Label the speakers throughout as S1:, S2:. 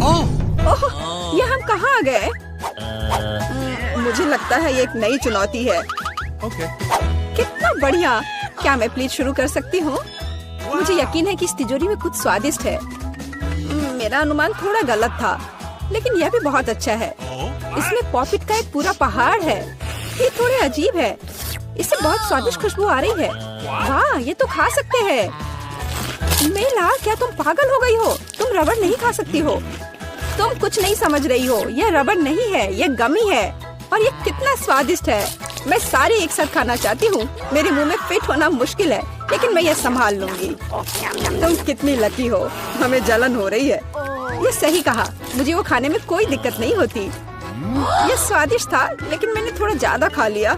S1: ओह, ये हम कहाँ आ गए? मुझे लगता है ये एक नई चुनौती है। कितना बढ़िया! क्या मैं प्लीज शुरू कर सकती हूँ? मुझे यकीन है कि इस तिजोरी में कुछ स्वादिष्ट है। मेरा अनुमान थोड़ा गलत था, लेकिन यह भी बहुत अच्छा है। इसमें पॉपिट का एक पूरा पहाड़ है। ये थोड़े अजीब है। इससे बहुत स्वादिष्ट खुशबू आ रही है। वाह, ये तो खा सकते हैं। मेला, क्या तुम पागल हो गई हो? तुम रबड़ नहीं खा सकती हो। तुम कुछ नहीं समझ रही हो। यह रबड़ नहीं है, यह गमी है। और ये कितना स्वादिष्ट है। मैं सारे एक साथ खाना चाहती हूँ। मेरे मुंह में फिट होना मुश्किल है, लेकिन मैं ये संभाल लूंगी। तुम कितनी लकी हो। हमें जलन हो रही है। ये सही कहा। मुझे वो खाने में कोई दिक्कत नहीं होती। ये स्वादिष्ट था, लेकिन मैंने थोड़ा ज्यादा खा लिया।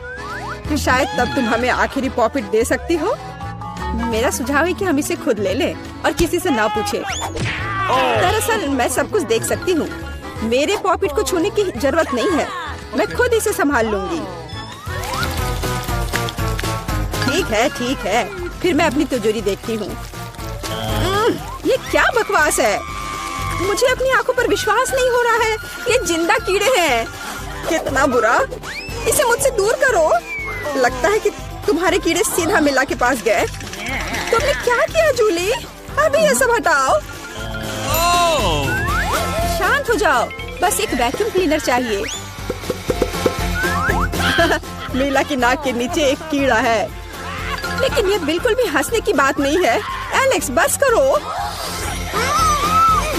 S1: शायद तब तुम हमें आखिरी पॉपिट दे सकती हो। मेरा सुझाव है कि हम इसे खुद ले लें और किसी से ना पूछे। दरअसल मैं सब कुछ देख सकती हूँ। मेरे पॉपिट को छूने की जरूरत नहीं है। मैं खुद इसे संभाल लूंगी। ठीक है। फिर मैं अपनी तिजोरी देखती हूँ। ये क्या बकवास है? मुझे अपनी आंखों पर विश्वास नहीं हो रहा है। ये जिंदा कीड़े हैं। कितना बुरा! इसे मुझसे दूर करो। लगता है कि तुम्हारे कीड़े सीधा मिला के पास गए। तुमने क्या किया जूली? अभी ये सब हटाओ। शांत हो जाओ। बस एक वैक्यूम क्लीनर चाहिए। मीला की नाक के नीचे एक कीड़ा है। लेकिन ये बिल्कुल भी हंसने की बात नहीं है। एलेक्स, बस करो।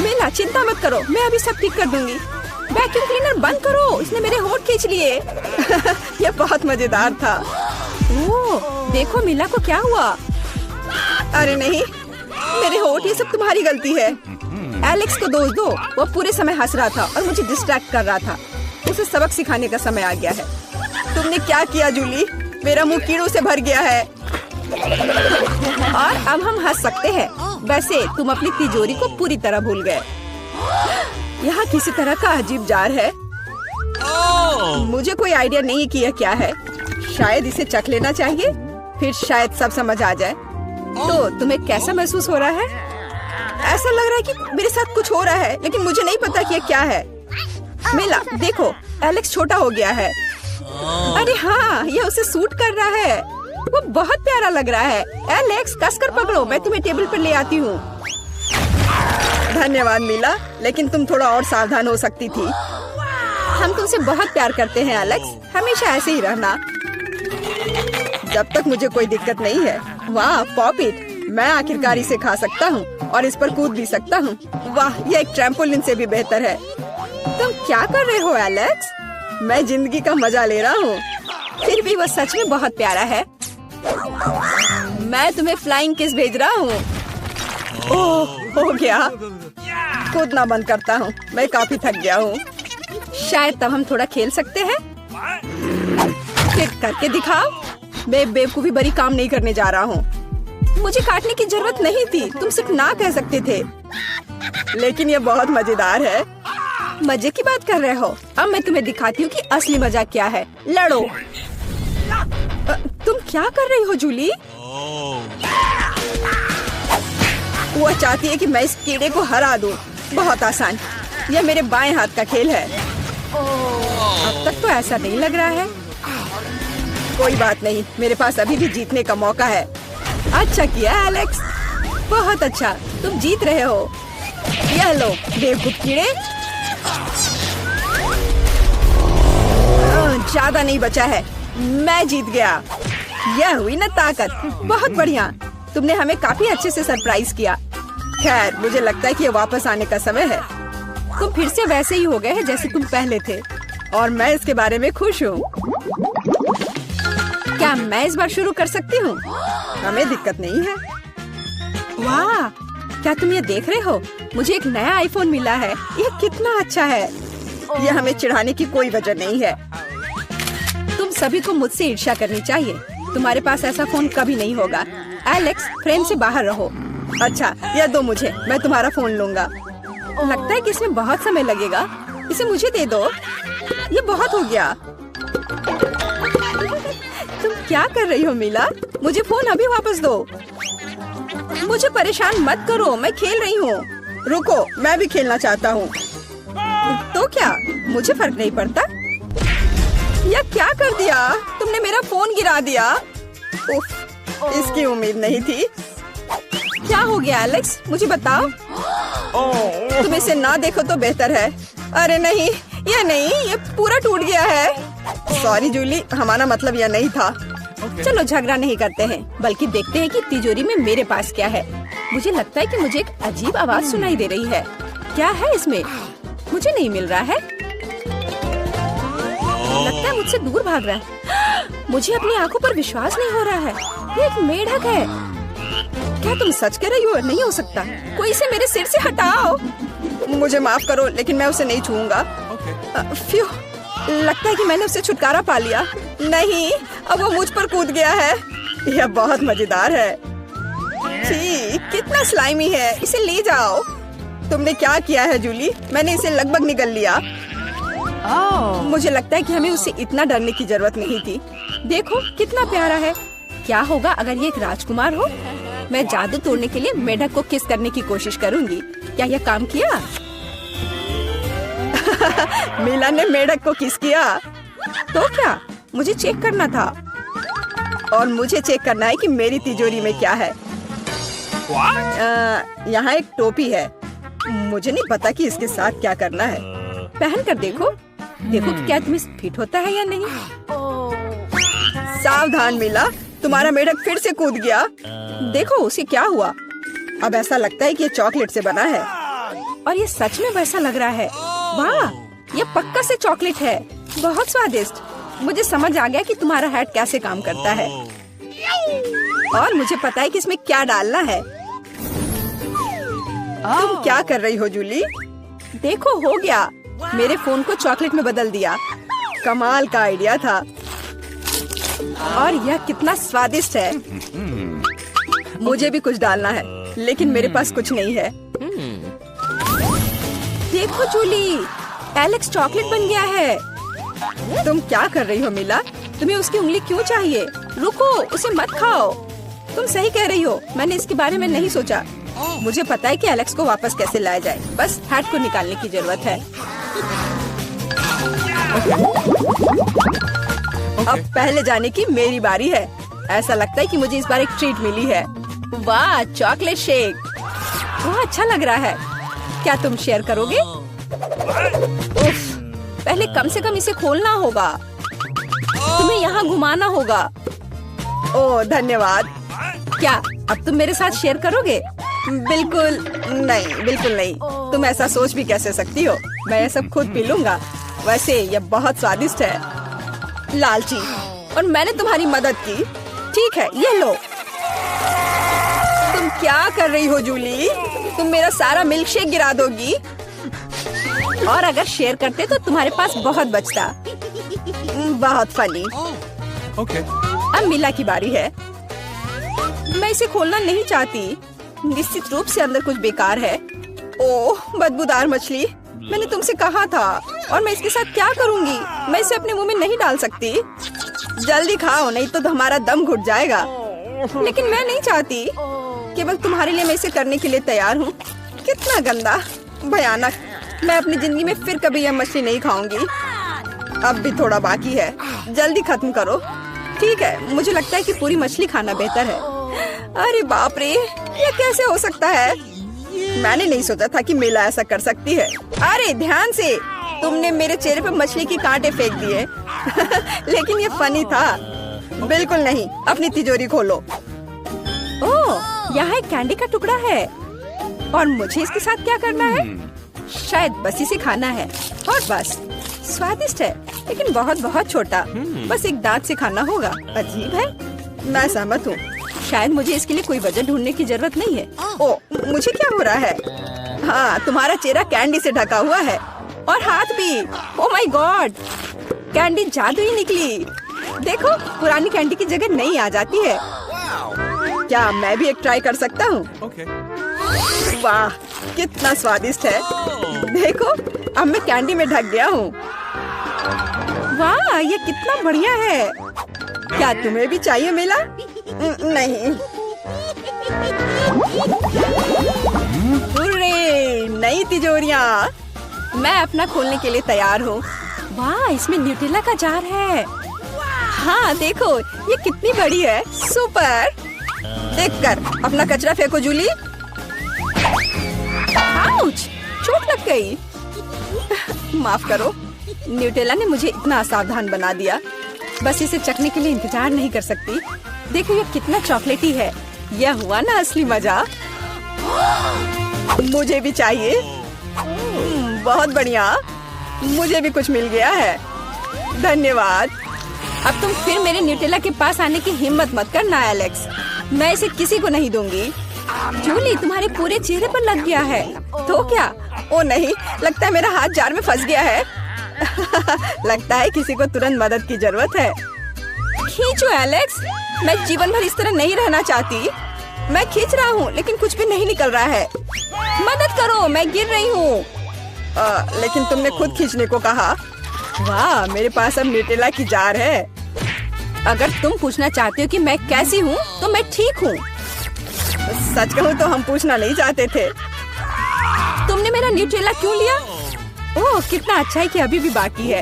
S1: मीला, चिंता मत करो, मैं अभी सब ठीक कर दूंगी। वैक्यूम क्लीनर बंद करो, इसने मेरे होंठ खींच लिए। ये बहुत मजेदार था। ओह, देखो मीला को क्या हुआ। अरे नहीं, मेरे होंठ, ये सब तुम्हारी गलती है। एलेक्स को दोष दो। वो पूरे समय हंस रहा था और मुझे डिस्ट्रैक्ट कर रहा था। उसे सबक सिखाने का समय आ गया है। तुमने क्या किया जूली? मेरा मुंह कीड़ों से भर गया है। और अब हम हंस सकते हैं। वैसे तुम अपनी तिजोरी को पूरी तरह भूल गए। यहाँ किसी तरह का अजीब जार है। मुझे कोई आइडिया नहीं कि यह क्या है। शायद इसे चख लेना चाहिए, फिर शायद सब समझ आ जाए। तो तुम्हें कैसा महसूस हो रहा है? ऐसा लग रहा है कि मेरे साथ कुछ हो रहा है, लेकिन मुझे नहीं पता कि यह क्या है। मिला, देखो, एलेक्स छोटा हो गया है। अरे हाँ, ये उसे सूट कर रहा है। वो बहुत प्यारा लग रहा है। एलेक्स, कसकर पकड़ो, मैं तुम्हें टेबल पर ले आती हूँ। धन्यवाद मीला, लेकिन तुम थोड़ा और सावधान हो सकती थी। हम तुमसे बहुत प्यार करते हैं एलेक्स, हमेशा ऐसे ही रहना। जब तक मुझे कोई दिक्कत नहीं है। वाह, पॉपिट! मैं आखिरकार इसे खा सकता हूँ और इस पर कूद भी सकता हूँ। वाह, ये एक ट्रैम्पोलिन से भी बेहतर है। तुम क्या कर रहे हो एलेक्स? मैं जिंदगी का मजा ले रहा हूँ। फिर भी वो सच में बहुत प्यारा है। मैं तुम्हें फ्लाइंग किस भेज रहा हूँ। ओह, हो गया। कूदना बंद करता हूँ, मैं काफी थक गया हूँ। शायद तब हम थोड़ा खेल सकते हैं। फिर करके दिखाओ। मैं बेवकूफी भरी काम नहीं करने जा रहा हूँ। मुझे काटने की जरूरत नहीं थी, तुम सिर्फ ना कह सकते थे। लेकिन ये बहुत मजेदार है। मजे की बात कर रहे हो? अब मैं तुम्हें दिखाती हूँ कि असली मजा क्या है। लड़ो। तुम क्या कर रही हो जूली? वो चाहती है कि मैं इस कीड़े को हरा दूं। बहुत आसान। यह मेरे बाएं हाथ का खेल है। अब तक तो ऐसा नहीं लग रहा है। कोई बात नहीं, मेरे पास अभी भी जीतने का मौका है। अच्छा किया एलेक्स, बहुत अच्छा, तुम जीत रहे हो। यह लो बेवकूफ कीड़े। ज्यादा नहीं बचा है, मैं जीत गया। यह हुई ना ताकत। बहुत बढ़िया, तुमने हमें काफी अच्छे से सरप्राइज किया। खैर, मुझे लगता है कि ये वापस आने का समय है। तुम फिर से वैसे ही हो गए हैं जैसे तुम पहले थे, और मैं इसके बारे में खुश हूँ। क्या मैं इस बार शुरू कर सकती हूँ? हमें दिक्कत नहीं है। वाह, क्या तुम ये देख रहे हो? मुझे एक नया आईफोन मिला है। यह कितना अच्छा है। यह हमें चिढ़ाने की कोई वजह नहीं है। तुम सभी को मुझसे ईर्ष्या करनी चाहिए। तुम्हारे पास ऐसा फोन कभी नहीं होगा। एलेक्स, फ्रेम से बाहर रहो। अच्छा, यह दो मुझे, मैं तुम्हारा फोन लूंगा। लगता है कि इसमें बहुत समय लगेगा। इसे मुझे दे दो। ये बहुत हो गया। तुम क्या कर रही हो मीला? मुझे फोन अभी वापस दो। मुझे परेशान मत करो, मैं खेल रही हूँ। रुको, मैं भी खेलना चाहता हूँ। तो क्या मुझे फर्क नहीं पड़ता? या क्या कर दिया तुमने? मेरा फोन गिरा दिया। उफ, इसकी उम्मीद नहीं थी। क्या हो गया एलेक्स, मुझे बताओ। तुम इसे ना देखो तो बेहतर है। अरे नहीं, ये पूरा टूट गया है। सॉरी जूली, हमारा मतलब यह नहीं था। चलो झगड़ा नहीं करते हैं, बल्कि देखते हैं कि तिजोरी में मेरे पास क्या है। मुझे लगता है कि मुझे एक अजीब आवाज सुनाई दे रही है। क्या है इसमें? मुझे नहीं मिल रहा है। लगता है मुझसे दूर भाग रहा है। मुझे अपनी आंखों पर विश्वास नहीं हो रहा है। ये एक मेढक है। क्या तुम सच कह रही हो? नहीं हो सकता। कोई इसे मेरे सिर से हटाओ। मुझे माफ करो, लेकिन मैं उसे नहीं छूऊंगा। फ्यू, लगता है कि मैंने उसे छुटकारा पा लिया। नहीं, अब वो मुझ पर कूद गया है। यह बहुत मजेदार है। छी, कितना स्लाइमी है। इसे ले जाओ। तुमने क्या किया है जूली? मैंने इसे लगभग निगल लिया। मुझे लगता है कि हमें उससे इतना डरने की जरूरत नहीं थी। देखो कितना प्यारा है। क्या होगा अगर ये एक राजकुमार हो? मैं जादू तोड़ने के लिए मेढक को किस करने की कोशिश करूंगी। क्या यह काम किया? मीला ने मेढक को किस किया। तो क्या मुझे चेक करना था, और मुझे चेक करना है कि मेरी तिजोरी में क्या है। यहाँ एक टोपी है। मुझे नहीं पता कि इसके साथ क्या करना है। पहन कर देखो कि क्या तुम्हें फिट होता है या नहीं। सावधान मीला, तुम्हारा मेढक फिर से कूद गया। देखो उसे क्या हुआ। अब ऐसा लगता है कि ये चॉकलेट से बना है, और ये सच में वैसा लग रहा है। वाह, ये पक्का से चॉकलेट है। बहुत स्वादिष्ट। मुझे समझ आ गया कि तुम्हारा हैट कैसे काम करता है, और मुझे पता है कि इसमें क्या डालना है। तुम क्या कर रही हो जूली? देखो हो गया। मेरे फोन को चॉकलेट में बदल दिया। कमाल का आइडिया था। और यह कितना स्वादिष्ट है। मुझे भी कुछ डालना है, लेकिन मेरे पास कुछ नहीं है। देखो जूली, एलेक्स चॉकलेट बन गया है। तुम क्या कर रही हो मीला? तुम्हें उसकी उंगली क्यों चाहिए? रुको, उसे मत खाओ। तुम सही कह रही हो, मैंने इसके बारे में नहीं सोचा। मुझे पता है कि एलेक्स को वापस कैसे लाया जाए। बस हैट को निकालने की जरूरत है। अब पहले जाने की मेरी बारी है। ऐसा लगता है कि मुझे इस बार एक ट्रीट मिली है। वाह, चॉकलेट शेक। वह अच्छा लग रहा है। क्या तुम शेयर करोगे? उफ, पहले कम से कम इसे खोलना होगा। तुम्हें यहाँ घुमाना होगा। ओह धन्यवाद। क्या अब तुम मेरे साथ शेयर करोगे? बिल्कुल नहीं। तुम ऐसा सोच भी कैसे सकती हो? मैं ये सब खुद पी लूंगा। वैसे यह बहुत स्वादिष्ट है। लालची, और मैंने तुम्हारी मदद की। ठीक है, ये लो। तुम क्या कर रही हो जूली? तुम मेरा सारा मिल्क शेक गिरा दोगी। और अगर शेयर करते तो तुम्हारे पास बहुत बचता। बहुत फनी। अब मीला की बारी है। मैं इसे खोलना नहीं चाहती। निश्चित रूप से अंदर कुछ बेकार है। ओह, बदबूदार मछली। मैंने तुमसे कहा था। और मैं इसके साथ क्या करूंगी? मैं इसे अपने मुंह में नहीं डाल सकती। जल्दी खाओ, नहीं तो हमारा दम घुट जाएगा। लेकिन मैं नहीं चाहती। केवल तुम्हारे लिए मैं इसे करने के लिए तैयार हूँ। कितना गंदा, भयानक। मैं अपनी जिंदगी में फिर कभी यह मछली नहीं खाऊंगी। अब भी थोड़ा बाकी है। जल्दी खत्म करो। ठीक है, मुझे लगता है कि पूरी मछली खाना बेहतर है। अरे बाप रे, ये कैसे हो सकता है? मैंने नहीं सोचा था कि मीला ऐसा कर सकती है। अरे ध्यान से, तुमने मेरे चेहरे पर मछली के कांटे फेंक दिए। लेकिन ये फनी था। बिल्कुल नहीं। अपनी तिजोरी खोलो। ओह, यहाँ एक कैंडी का टुकड़ा है। और मुझे इसके साथ क्या करना है? शायद बस इसे खाना है। और बस। स्वादिष्ट है, लेकिन बहुत बहुत छोटा। बस एक दांत से खाना होगा। अजीब है। मैं सहमत हूँ। शायद मुझे इसके लिए कोई वजह ढूंढने की जरूरत नहीं है। ओह, मुझे क्या हो रहा है? हाँ, तुम्हारा चेहरा कैंडी से ढका हुआ है, और हाथ भी। ओह माय गॉड, कैंडी जादू ही निकली। देखो, पुरानी कैंडी की जगह नई आ जाती है। क्या मैं भी एक ट्राई कर सकता हूँ? वाह, कितना स्वादिष्ट है। देखो, अब मैं कैंडी में ढक गया हूँ। वाह, ये कितना बढ़िया है। क्या तुम्हें भी चाहिए मीला? नहीं। हुर्रे, नई तिजोरियां। मैं अपना खोलने के लिए तैयार हूँ। वाह, इसमें न्यूटेला का जार है। हाँ देखो, ये कितनी बड़ी है। सुपर। देखकर अपना कचरा फेंको जूली। आउच, चोट लग गई। माफ करो, न्यूटेला ने मुझे इतना असावधान बना दिया। बस इसे चखने के लिए इंतजार नहीं कर सकती। देखो ये कितना चॉकलेटी है। यह हुआ ना असली मजा। मुझे भी चाहिए। बहुत बढ़िया, मुझे भी कुछ मिल गया है। धन्यवाद। अब तुम फिर मेरे न्यूटेला के पास आने की हिम्मत मत करना एलेक्स। मैं इसे किसी को नहीं दूंगी। जूली, तुम्हारे पूरे चेहरे पर लग गया है। तो क्या? ओ नहीं, लगता है मेरा हाथ जार में फंस गया है। लगता है किसी को तुरंत मदद की जरूरत है। खींचो एलेक्स, मैं जीवन भर इस तरह नहीं रहना चाहती। मैं खींच रहा हूँ लेकिन कुछ भी नहीं निकल रहा है। मदद करो, मैं गिर रही हूँ। लेकिन तुमने खुद खींचने को कहा। वाह, मेरे पास अब न्यूटेला की जार है। अगर तुम पूछना चाहते हो कि मैं कैसी हूँ तो मैं ठीक हूँ। सच कहूँ तो हम पूछना नहीं चाहते थे। तुमने मेरा न्यूटेला क्यों लिया? ओह, कितना अच्छा है कि अभी भी बाकी है।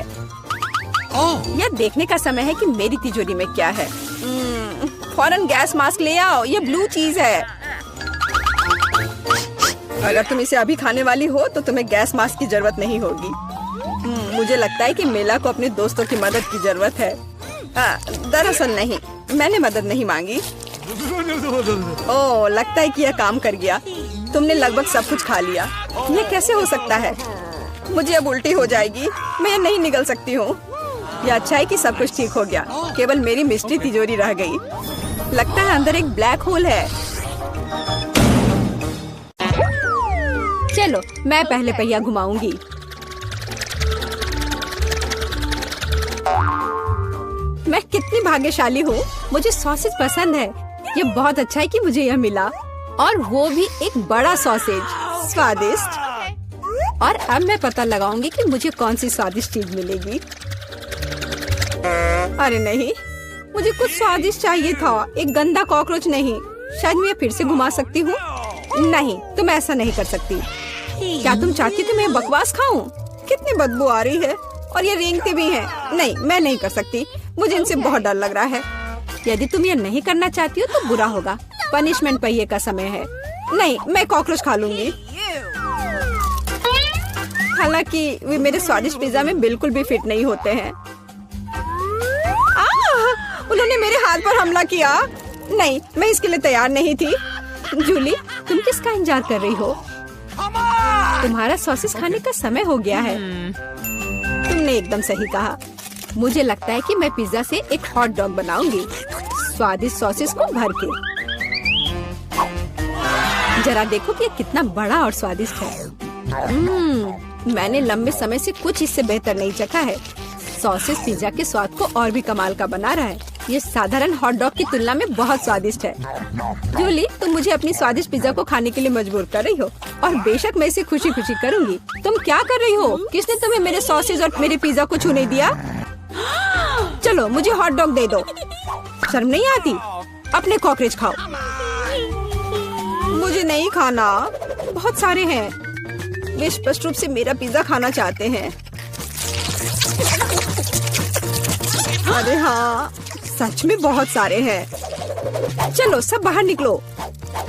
S1: यह देखने का समय है कि मेरी तिजोरी में क्या है। फौरन गैस मास्क ले आओ, ये ब्लू चीज है। अगर तुम इसे अभी खाने वाली हो तो तुम्हें गैस मास्क की जरूरत नहीं होगी। मुझे लगता है कि मेला को अपने दोस्तों की मदद की जरूरत है। दरअसल नहीं, मैंने मदद नहीं मांगी। ओह, लगता है कि यह काम कर गया। तुमने लगभग सब कुछ खा लिया। यह कैसे हो सकता है? मुझे अब उल्टी हो जाएगी। मैं नहीं निकल सकती हूँ। यह अच्छा है कि सब कुछ ठीक हो गया। केवल मेरी मिस्ट्री तिजोरी रह गई। लगता है अंदर एक ब्लैक होल है। चलो, मैं पहले पहिया घुमाऊंगी। मैं कितनी भाग्यशाली हूँ। मुझे सॉसेज पसंद है। ये बहुत अच्छा है कि मुझे यह मिला, और वो भी एक बड़ा सॉसेज। स्वादिष्ट। और अब मैं पता लगाऊंगी कि मुझे कौन सी स्वादिष्ट चीज मिलेगी। अरे नहीं, मुझे कुछ स्वादिष्ट चाहिए था, एक गंदा कॉकरोच नहीं। शायद मैं फिर से घुमा सकती हूँ। नहीं, तुम ऐसा नहीं कर सकती। क्या तुम चाहती हो मैं बकवास खाऊं? कितनी बदबू आ रही है, और ये रेंगते भी हैं। नहीं, मैं नहीं कर सकती। मुझे इनसे बहुत डर लग रहा है। यदि तुम ये नहीं करना चाहती हो तो बुरा होगा। पनिशमेंट पहिए का समय है। नहीं, मैं कॉकरोच खा लूंगी। हालांकि वे मेरे स्वादिष्ट पिज्जा में बिल्कुल भी फिट नहीं होते हैं। उन्होंने मेरे हाथ पर हमला किया। नहीं, मैं इसके लिए तैयार नहीं थी। जूली, तुम किसका इंतजार कर रही हो? तुम्हारा सॉसेस खाने का समय हो गया है। तुमने एकदम सही कहा। मुझे लगता है कि मैं पिज्जा से एक हॉट डॉग बनाऊंगी, स्वादिष्ट सॉसेस को भर के। जरा देखो कि ये कितना बड़ा और स्वादिष्ट है। मैंने लंबे समय से कुछ इससे बेहतर नहीं चखा है। सॉसेस पिज्जा के स्वाद को और भी कमाल का बना रहा है। ये साधारण हॉट डॉग की तुलना में बहुत स्वादिष्ट है। जूली, तुम मुझे अपनी स्वादिष्ट पिज्जा को खाने के लिए मजबूर कर रही हो, और बेशक मैं इसे खुशी खुशी करूंगी। तुम क्या कर रही हो? किसने तुम्हें मेरे सॉसेज और मेरे पिज्जा को छूने दिया? चलो, मुझे हॉट डॉग दे दो। शर्म नहीं आती? अपने कॉकरोच खाओ। मुझे नहीं खाना, बहुत सारे हैं। वे स्पष्ट रूप से मेरा पिज्जा खाना चाहते हैं। अरे हाँ, सच में बहुत सारे हैं। चलो, सब बाहर निकलो।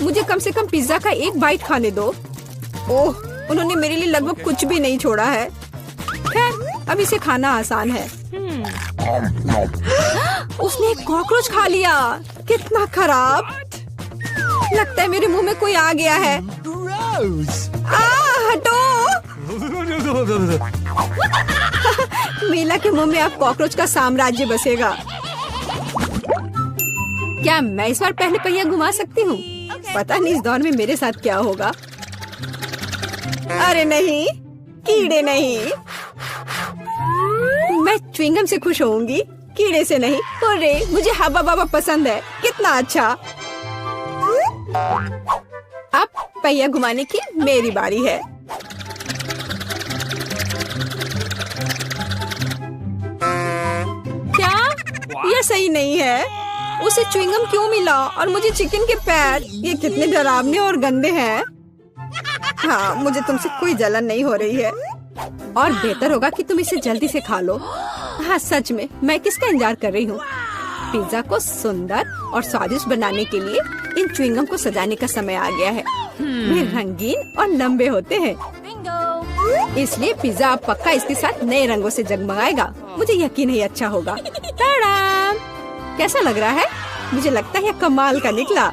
S1: मुझे कम से कम पिज्जा का एक बाइट खाने दो। ओह, उन्होंने मेरे लिए लगभग कुछ भी नहीं छोड़ा है। खैर, अब इसे खाना आसान है। उसने एक कॉकरोच खा लिया। कितना खराब। लगता है मेरे मुंह में कोई आ गया है। हटो। मीला के मुंह में अब कॉकरोच का साम्राज्य बसेगा। क्या मैं इस बार पहले पहिया घुमा सकती हूँ? पता नहीं इस दौर में मेरे साथ क्या होगा। अरे नहीं, कीड़े नहीं। मैं च्युइंगम से खुश होऊंगी, कीड़े से नहीं। अरे, मुझे हब्बा बाबा पसंद है। कितना अच्छा। अब पहिया घुमाने की मेरी बारी है। क्या यह सही नहीं है? उसे च्युइंगम क्यों मिला और मुझे चिकन के पैर? ये कितने डरावने और गंदे हैं। हाँ, मुझे तुमसे कोई जलन नहीं हो रही है और बेहतर होगा कि तुम इसे जल्दी से खा लो। हाँ सच में, मैं किसका इंतजार कर रही हूँ। पिज्जा को सुंदर और स्वादिष्ट बनाने के लिए इन च्युइंगम को सजाने का समय आ गया है। वे रंगीन और लंबे होते हैं, इसलिए पिज्जा अब पक्का इसके साथ नए रंगों से जगमगाएगा। मुझे यकीन है अच्छा होगा। टाडाम! कैसा लग रहा है? मुझे लगता है कमाल का निकला।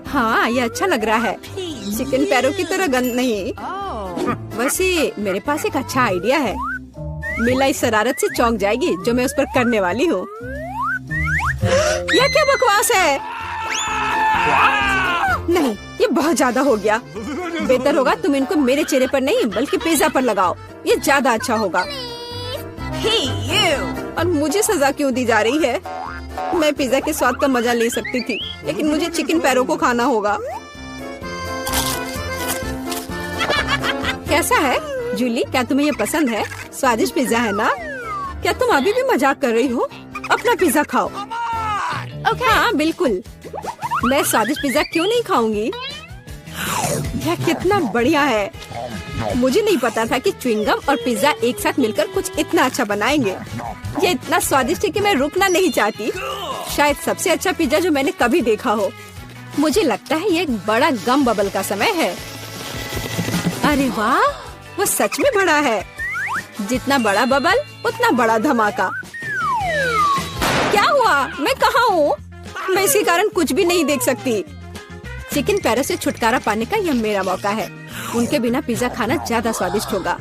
S1: हाँ, ये अच्छा लग रहा है। चिकन पैरों की तरह गंद नहीं। वैसे मेरे पास एक अच्छा आइडिया है। मिला इस शरारत से चौंक जाएगी जो मैं उस पर करने वाली हूँ। यह क्या बकवास है? नहीं, ये बहुत ज्यादा हो गया। बेहतर होगा तुम इनको मेरे चेहरे पर नहीं बल्कि पिज्जा पर लगाओ। ये ज्यादा अच्छा होगा। और मुझे सजा क्यों दी जा रही है? मैं पिज्जा के स्वाद का मजा ले सकती थी, लेकिन मुझे चिकन पैरों को खाना होगा। कैसा है जूली? क्या तुम्हें ये पसंद है? स्वादिष्ट पिज्जा है ना? क्या तुम अभी भी मजाक कर रही हो? अपना पिज्जा खाओ। हाँ बिल्कुल, मैं स्वादिष्ट पिज्जा क्यों नहीं खाऊंगी? यह कितना बढ़िया है। मुझे नहीं पता था कि च्युइंगम और पिज्जा एक साथ मिलकर कुछ इतना अच्छा बनाएंगे। ये इतना स्वादिष्ट है कि मैं रुकना नहीं चाहती। शायद सबसे अच्छा पिज्जा जो मैंने कभी देखा हो। मुझे लगता है ये एक बड़ा गम बबल का समय है। अरे वाह, वो सच में बड़ा है। जितना बड़ा बबल उतना बड़ा धमाका। क्या हुआ? मैं कहाँ हूँ? मैं इसके कारण कुछ भी नहीं देख सकती। चिकन पैरों से छुटकारा पाने का यह मेरा मौका है। उनके बिना पिज्जा खाना ज्यादा स्वादिष्ट होगा।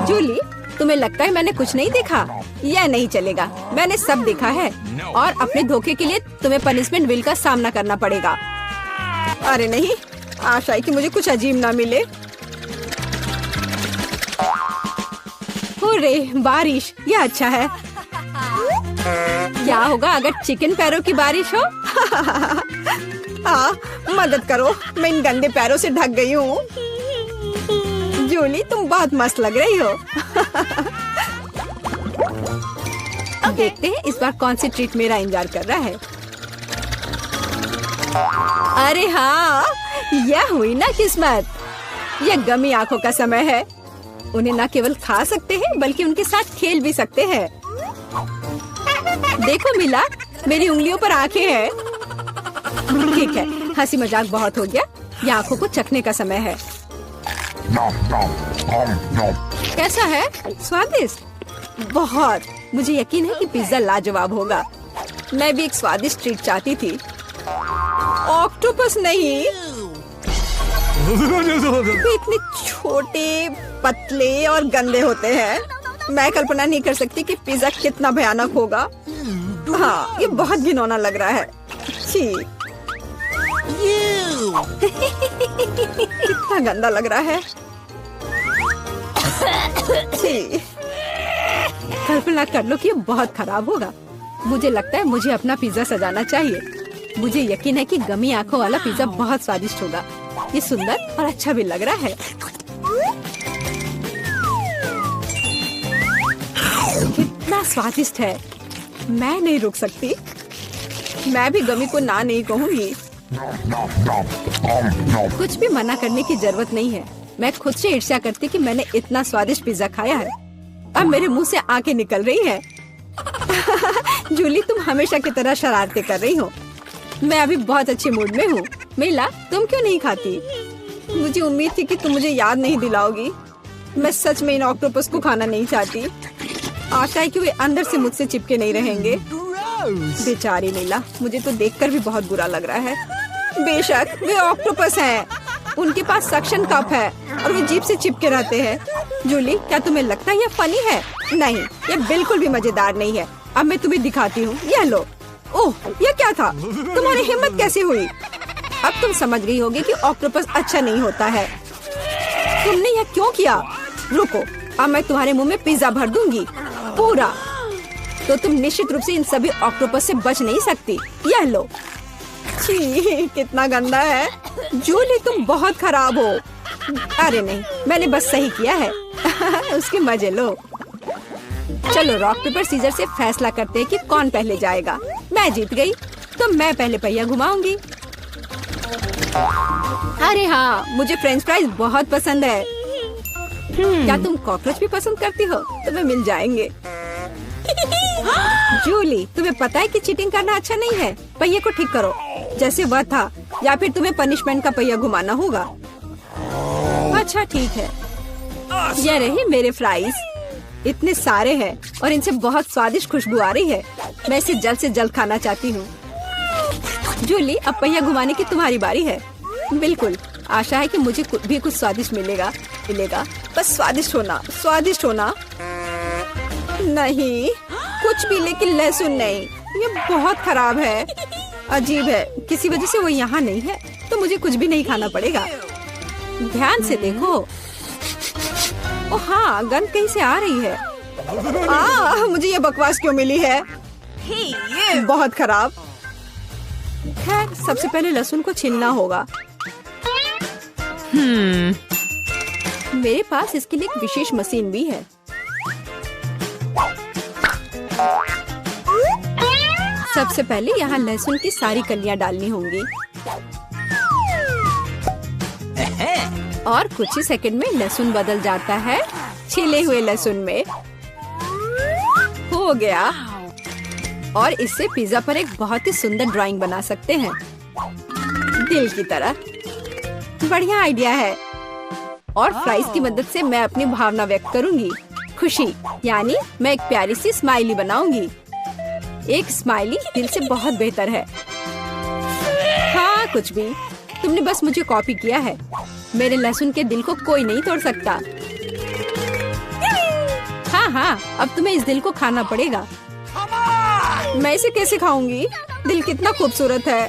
S1: जूली, तुम्हें लगता है मैंने कुछ नहीं देखा? यह नहीं चलेगा, मैंने सब देखा है और अपने धोखे के लिए तुम्हें पनिशमेंट बिल का सामना करना पड़ेगा। अरे नहीं, आशा है कि मुझे कुछ अजीब ना मिले। हुर्रे, बारिश, यह अच्छा है। क्या होगा अगर चिकन पैरों की बारिश हो? हाँ, मदद करो, मैं इन गंदे पैरों से ढक गई हूँ। जूली, तुम बहुत मस्त लग रही हो। देखते हैं इस बार कौन सी ट्रीट मेरा इंतजार कर रहा है। अरे हाँ, यह हुई ना किस्मत। यह गमी आंखों का समय है। उन्हें न केवल खा सकते हैं बल्कि उनके साथ खेल भी सकते हैं। देखो मिला, मेरी उंगलियों पर आंखें हैं। ठीक है, हंसी मजाक बहुत हो गया। ये आंखों को चखने का समय है। कैसा है? स्वादिष्ट? बहुत। मुझे यकीन है कि पिज्जा लाजवाब होगा। मैं भी एक स्वादिष्ट ट्रीट चाहती थी। ऑक्टोपस नहीं। वे इतने छोटे, पतले और गंदे होते हैं। मैं कल्पना नहीं कर सकती कि पिज्जा कितना भयानक होगा। हाँ, ये बहुत घिनौना लग रहा है। छी। कितना गंदा लग रहा है। छी। कल्पना कर लो कि ये बहुत खराब होगा। मुझे लगता है मुझे अपना पिज्जा सजाना चाहिए। मुझे यकीन है कि गमी आंखों वाला पिज्जा बहुत स्वादिष्ट होगा। ये सुंदर और अच्छा भी लग रहा है। कितना स्वादिष्ट है। मैं नहीं रुक सकती। मैं भी गमी को ना नहीं कहूँगी। कुछ भी मना करने की जरूरत नहीं है। मैं खुद से ईर्ष्या करती कि मैंने इतना स्वादिष्ट पिज्जा खाया है। अब मेरे मुंह से आंखें निकल रही है। जूली, तुम हमेशा की तरह शरारतें कर रही हो। मैं अभी बहुत अच्छे मूड में हूँ। मिला, तुम क्यों नहीं खाती? मुझे उम्मीद थी कि तुम मुझे याद नहीं दिलाओगी। मैं सच में इन ऑक्टोपस को खाना नहीं चाहती। आशा है कि वे अंदर से मुझसे चिपके नहीं रहेंगे। बेचारी नीला, मुझे तो देखकर भी बहुत बुरा लग रहा है। बेशक वे ऑक्टोपस हैं। उनके पास सक्शन कप है और वे जीभ से चिपके रहते हैं। जूली, क्या तुम्हें लगता है यह फनी है? नहीं, यह बिल्कुल भी मजेदार नहीं है। अब मैं तुम्हें दिखाती हूँ। यह लो। ओह, यह क्या था? तुम्हारी हिम्मत कैसे हुई? अब तुम समझ गई होगी कि ऑक्टोपस अच्छा नहीं होता है। तुमने यह क्यों किया? रुको, अब मैं तुम्हारे मुंह में पिज्जा भर दूंगी, पूरा। तो तुम निश्चित रूप से इन सभी ऑक्टोपस से बच नहीं सकती। यह लो। छी, कितना गंदा है। जूली, तुम बहुत खराब हो। अरे नहीं, मैंने बस सही किया है। उसके मजे लो। चलो रॉक पेपर सीजर से फैसला करते हैं कि कौन पहले जाएगा। मैं जीत गई, तो मैं पहले पहिया घुमाऊंगी। अरे हाँ, मुझे फ्रेंच फ्राइज बहुत पसंद है। क्या तुम कॉकरोच भी पसंद करती हो? तुम्हें मिल जाएंगे। जूली, तुम्हें पता है कि चीटिंग करना अच्छा नहीं है। पहिए को ठीक करो जैसे वह था, या फिर तुम्हें पनिशमेंट का पहिया घुमाना होगा। अच्छा ठीक है। ये रही मेरे फ्राइज। इतने सारे हैं और इनसे बहुत स्वादिष्ट खुशबू आ रही है। मैं इसे जल्द से जल्द खाना चाहती हूँ। जूली, अब पहिया घुमाने की तुम्हारी बारी है। बिल्कुल, आशा है कि मुझे भी कुछ स्वादिष्ट मिलेगा। बस स्वादिष्ट होना। नहीं, कुछ भी, लेकिन लहसुन नहीं। ये बहुत खराब है। अजीब है, किसी वजह से वो यहाँ नहीं है, तो मुझे कुछ भी नहीं खाना पड़ेगा। ध्यान से देखो। ओ हाँ, गंध कहीं से आ रही है। मुझे ये बकवास क्यों मिली है? बहुत खराब। खैर, सबसे पहले लहसुन को छीलना होगा। मेरे पास इसके लिए एक विशेष मशीन भी है। सबसे पहले यहाँ लहसुन की सारी कलियां डालनी होंगी और कुछ ही सेकंड में लहसुन बदल जाता है छिले हुए लहसुन में। हो गया। और इससे पिज्जा पर एक बहुत ही सुंदर ड्राइंग बना सकते हैं, दिल की तरह। बढ़िया आइडिया है। और फ्राइज की मदद से मैं अपनी भावना व्यक्त करूंगी। खुशी, यानी मैं एक प्यारी सी स्माइली बनाऊंगी। एक स्माइली दिल से बहुत बेहतर है। हाँ, कुछ भी, तुमने बस मुझे कॉपी किया है। मेरे लहसुन के दिल को कोई नहीं तोड़ सकता। हाँ, अब तुम्हें इस दिल को खाना पड़ेगा। मैं इसे कैसे खाऊंगी? दिल कितना खूबसूरत है।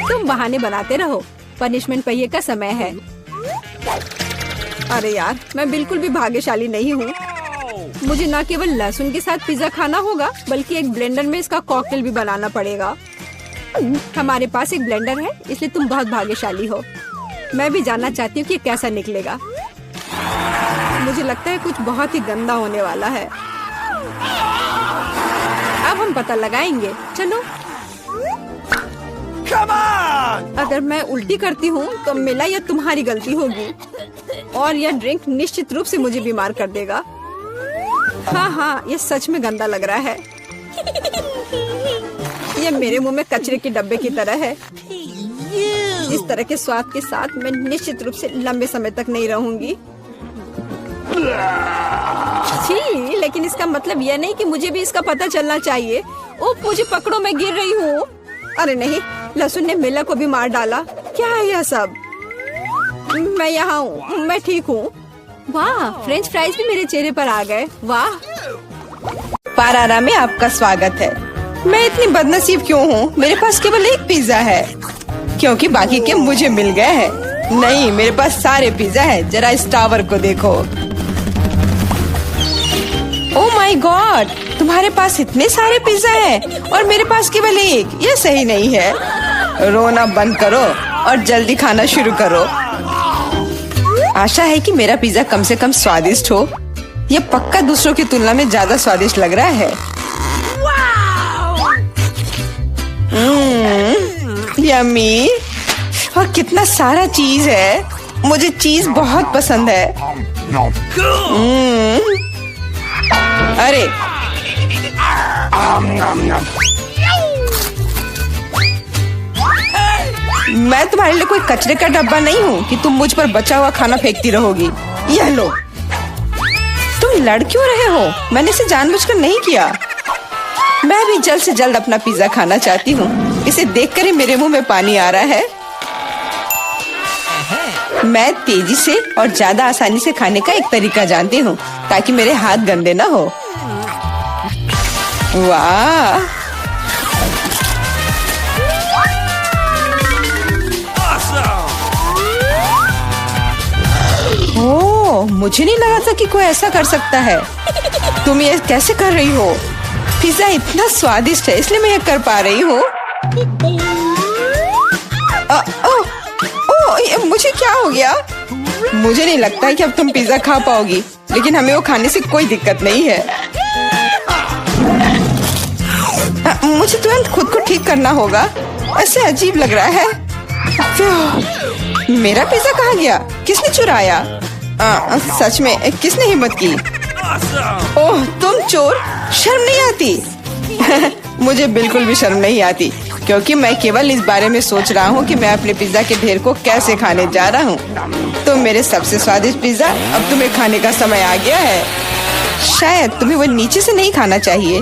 S1: तुम बहाने बनाते रहो। पनिशमेंट पहिए का समय है। अरे यार, मैं बिल्कुल भी भाग्यशाली नहीं हूँ। मुझे न केवल लहसुन के साथ पिज्जा खाना होगा, बल्कि एक ब्लेंडर में इसका कॉकटेल भी बनाना पड़ेगा। हमारे पास एक ब्लेंडर है, इसलिए तुम बहुत भाग्यशाली हो। मैं भी जानना चाहती हूँ कि कैसा निकलेगा। मुझे लगता है कुछ बहुत ही गंदा होने वाला है। अब हम पता लगाएंगे। चलो। अगर मैं उल्टी करती हूँ तो मेरा या तुम्हारी गलती होगी, और यह ड्रिंक निश्चित रूप से मुझे बीमार कर देगा। हाँ, ये सच में गंदा लग रहा है। ये मेरे मुंह में कचरे के डब्बे की तरह है। इस तरह के स्वाद के साथ मैं निश्चित रूप से लंबे समय तक नहीं रहूंगी। छी, लेकिन इसका मतलब यह नहीं कि मुझे भी इसका पता चलना चाहिए। ओह, मुझे पकड़ो, मैं गिर रही हूँ। अरे नहीं, लहसुन ने मिला को भी मार डाला। क्या है यह सब? मैं यहाँ हूँ, मैं ठीक हूँ। वाह, फ्रेंच फ्राइज भी मेरे चेहरे पर आ गए। वाह। पारारा में आपका स्वागत है। मैं इतनी बदनसीब क्यों हूँ? मेरे पास केवल एक पिज्जा है, क्योंकि बाकी के मुझे मिल गए हैं। नहीं, मेरे पास सारे पिज्जा है। जरा इस टावर को देखो। ओह माय गॉड, तुम्हारे पास इतने सारे पिज्जा हैं और मेरे पास केवल एक। यह सही नहीं है। रोना बंद करो और जल्दी खाना शुरू करो। आशा है कि मेरा पिज्जा कम से कम स्वादिष्ट हो। यह पक्का दूसरों की तुलना में ज्यादा स्वादिष्ट लग रहा है। यम्मी। और कितना सारा चीज है। मुझे चीज बहुत पसंद है। अरे मैं तुम्हारे लिए कोई कचरे का डब्बा नहीं हूँ कि तुम मुझ पर बचा हुआ खाना फेंकती रहोगी। यह लो। तुम लड़ क्यों रहे हो? मैंने इसे जानबूझकर नहीं किया। मैं भी जल्द से जल्द अपना पिज्जा खाना चाहती हूँ। इसे देखकर ही मेरे मुंह में पानी आ रहा है। मैं तेजी से और ज्यादा आसानी से खाने का एक तरीका जानती हूँ, ताकि मेरे हाथ गंदे ना हो। वाह, ओह, मुझे नहीं लगा था कि कोई ऐसा कर सकता है। तुम ये कैसे कर रही हो? पिज्जा इतना स्वादिष्ट है, इसलिए मैं ये कर पा रही हूँ। मुझे क्या हो गया? मुझे नहीं लगता है कि अब तुम पिज्जा खा पाओगी, लेकिन हमें वो खाने से कोई दिक्कत नहीं है। मुझे तुरंत खुद को ठीक करना होगा। ऐसे अजीब लग रहा है। मेरा पिज्जा कहाँ गया? किसने चुराया? सच में किसने हिम्मत की? ओह तुम चोर, शर्म नहीं आती? मुझे बिल्कुल भी शर्म नहीं आती, क्योंकि मैं केवल इस बारे में सोच रहा हूँ कि मैं अपने पिज्जा के ढेर को कैसे खाने जा रहा हूँ। तो मेरे सबसे स्वादिष्ट पिज्जा, अब तुम्हें खाने का समय आ गया है। शायद तुम्हें वो नीचे से नहीं खाना चाहिए।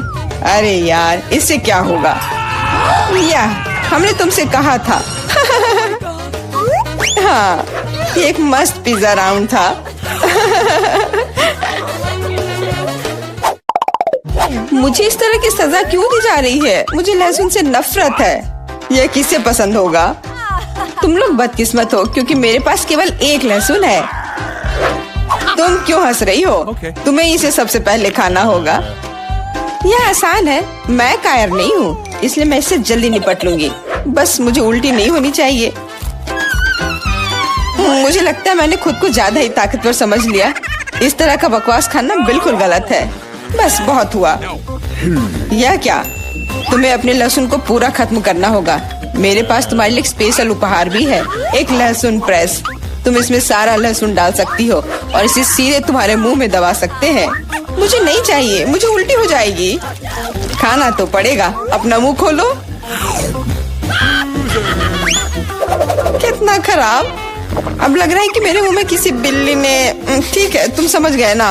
S1: अरे यार, इससे क्या होगा? या हमने तुमसे कहा था। हाँ, ये एक मस्त पिज्जा राउंड था। मुझे इस तरह की सजा क्यों दी जा रही है? मुझे लहसुन से नफरत है। यह किसे पसंद होगा? तुम लोग बदकिस्मत हो, क्योंकि मेरे पास केवल एक लहसुन है। तुम क्यों हंस रही हो? तुम्हें इसे सबसे पहले खाना होगा। यह आसान है, मैं कायर नहीं हूँ, इसलिए मैं इससे जल्दी निपट लूंगी। बस मुझे उल्टी नहीं होनी चाहिए। मुझे लगता है मैंने खुद को ज्यादा ही ताकतवर समझ लिया। इस तरह का बकवास खाना बिल्कुल गलत है। बस बहुत हुआ। यह क्या? तुम्हें अपने लहसुन को पूरा खत्म करना होगा। मेरे पास तुम्हारे लिए एक स्पेशल उपहार भी है, एक लहसुन प्रेस। तुम इसमें सारा लहसुन डाल सकती हो और इसे सीधे तुम्हारे मुंह में दबा सकते हैं। मुझे नहीं चाहिए, मुझे उल्टी हो जाएगी। खाना तो पड़ेगा। अपना मुंह खोलो। कितना खराब। अब लग रहा है कि मेरे मुंह में किसी बिल्ली ने। ठीक है, तुम समझ गए ना?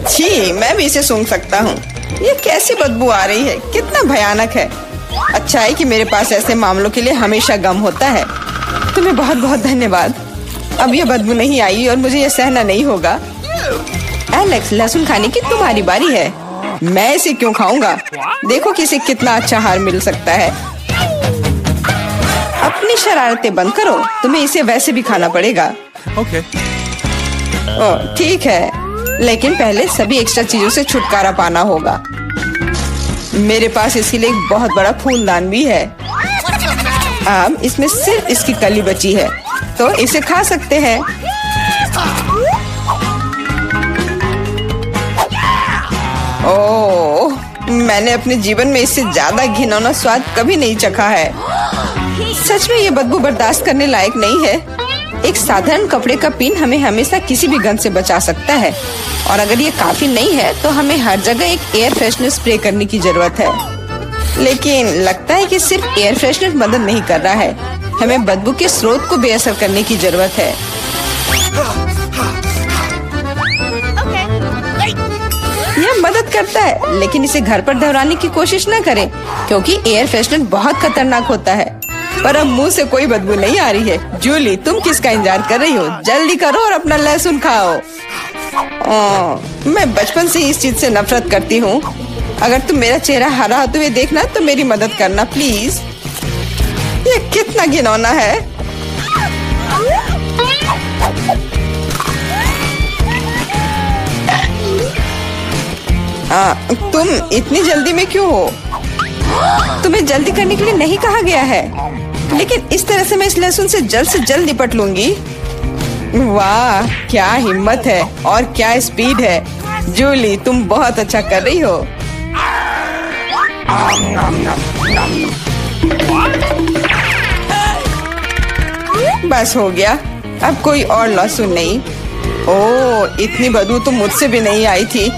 S1: छी, मैं भी इसे सूंघ सकता हूँ। ये कैसी बदबू आ रही है, कितना भयानक है। अच्छा है कि मेरे पास ऐसे मामलों के लिए हमेशा गम होता है। तुम्हें बहुत बहुत धन्यवाद। अब ये बदबू नहीं आई और मुझे ये सहना नहीं होगा। एलेक्स, लहसुन खाने की तुम्हारी बारी है। मैं इसे क्यों खाऊंगा? देखो कि इसे कितना अच्छा आहार मिल सकता है। अपनी शरारतें बंद करो, तुम्हें इसे वैसे भी खाना पड़ेगा। ओह ठीक है, लेकिन पहले सभी एक्स्ट्रा चीजों से छुटकारा पाना होगा। मेरे पास इसके लिए एक बहुत बड़ा फूलदान भी है। अब इसमें सिर्फ इसकी कली बची है, तो इसे खा सकते हैं। ओह, मैंने अपने जीवन में इससे ज्यादा घिनौना स्वाद कभी नहीं चखा है। सच में ये बदबू बर्दाश्त करने लायक नहीं है। एक साधारण कपड़े का पिन हमें हमेशा किसी भी गंध से बचा सकता है, और अगर ये काफी नहीं है तो हमें हर जगह एक एयर फ्रेशनर स्प्रे करने की जरूरत है। लेकिन लगता है कि सिर्फ एयर फ्रेशनर मदद नहीं कर रहा है, हमें बदबू के स्रोत को बेअसर करने की जरूरत है। यह मदद करता है, लेकिन इसे घर पर दोहराने की कोशिश न करें, क्योंकि एयर फ्रेशनर बहुत खतरनाक होता है। पर अब मुंह से कोई बदबू नहीं आ रही है। जूली, तुम किसका इंतजार कर रही हो? जल्दी करो और अपना लहसुन खाओ। मैं बचपन से इस चीज से नफरत करती हूँ। अगर तुम मेरा चेहरा हरा होते हुए देखना तो मेरी मदद करना प्लीज। ये कितना घिनौना है। तुम इतनी जल्दी में क्यों हो? तुम्हें जल्दी करने के लिए नहीं कहा गया है, लेकिन इस तरह से मैं इस लहसुन से जल्द निपट लूंगी। वाह, क्या हिम्मत है और क्या स्पीड है। जूली, तुम बहुत अच्छा कर रही हो। बस हो गया, अब कोई और लहसुन नहीं। ओह, इतनी बदबू तो मुझसे भी नहीं आई थी।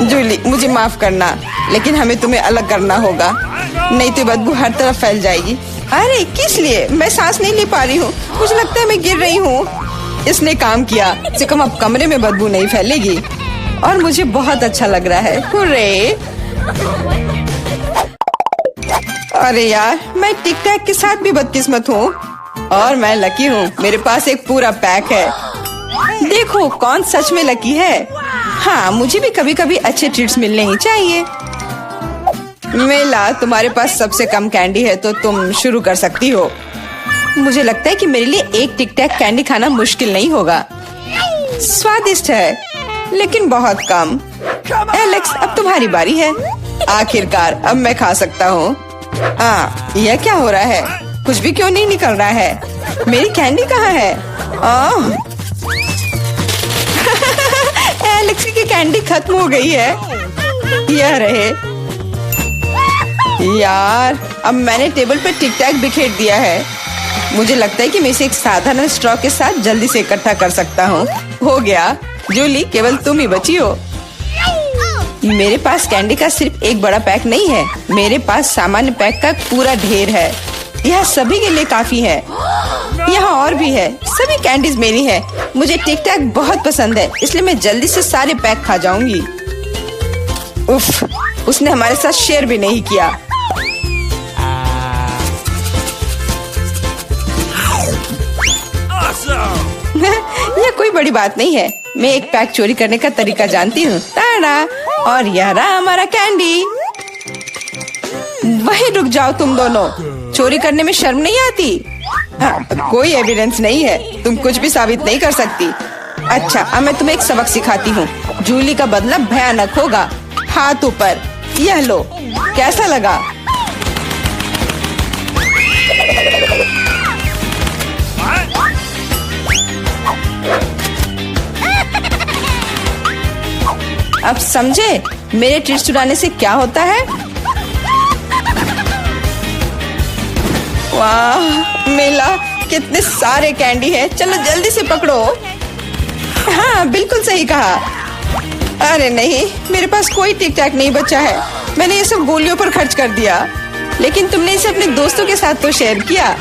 S1: जूली, मुझे माफ करना, लेकिन हमें तुम्हें अलग करना होगा, नहीं तो बदबू हर तरफ फैल जाएगी। अरे किस लिए? मैं सांस नहीं ले पा रही हूँ। मुझे लगता है मैं गिर रही हूँ। इसने काम किया। से कम अब कमरे में बदबू नहीं फैलेगी और मुझे बहुत अच्छा लग रहा है। हुर्रे! अरे यार, मैं टिक टैक के साथ भी बदकिस्मत हूँ और मैं लकी हूँ। मेरे पास एक पूरा पैक है। देखो कौन सच में लकी है। हाँ, मुझे भी कभी कभी अच्छे ट्रीट्स मिलने ही चाहिए। मेला, तुम्हारे पास सबसे कम कैंडी है तो तुम शुरू कर सकती हो। मुझे लगता है कि मेरे लिए एक टिक टैक कैंडी खाना मुश्किल नहीं होगा। स्वादिष्ट है, लेकिन बहुत कम। एलेक्स, अब तुम्हारी बारी है। आखिरकार अब मैं खा सकता हूँ। यह क्या हो रहा है? कुछ भी क्यों नहीं निकल रहा है? मेरी कैंडी कहाँ है? एलेक्स की कैंडी खत्म हो गई है। यह रहे। यार, अब मैंने टेबल पे टिक टैक बिखेर दिया है। मुझे लगता है कि मैं इसे एक साधारण स्ट्रॉ के साथ जल्दी से इकट्ठा कर सकता हूँ। हो गया। जूली, केवल तुम ही बची हो। मेरे पास कैंडी का सिर्फ एक बड़ा पैक नहीं है, मेरे पास सामान्य पैक का पूरा ढेर है। यह सभी के लिए काफी है। यहाँ और भी है। सभी कैंडीज मेरी है। मुझे टिक टैक बहुत पसंद है, इसलिए मैं जल्दी से सारे पैक खा जाऊंगी। उफ, उसने हमारे साथ शेयर भी नहीं किया। यह कोई बड़ी बात नहीं है। मैं एक पैक चोरी करने का तरीका जानती हूँ। ताड़ा, और यह रहा हमारा कैंडी। वहीं रुक जाओ तुम दोनों। चोरी करने में शर्म नहीं आती? कोई एविडेंस नहीं है, तुम कुछ भी साबित नहीं कर सकती। अच्छा, अब मैं तुम्हें एक सबक सिखाती हूँ। जूली का बदला भयानक होगा। हाथ ऊपर। यह लो, कैसा लगा? अब समझे मेरे ट्रीट्स चुराने से क्या होता है? वाह, मिला। कितने सारे कैंडी है। चलो जल्दी से पकड़ो। हाँ, बिल्कुल सही कहा। अरे नहीं, मेरे पास कोई टिक टैक नहीं बचा है। मैंने ये सब गोलियों पर खर्च कर दिया। लेकिन तुमने इसे अपने दोस्तों के साथ तो शेयर किया।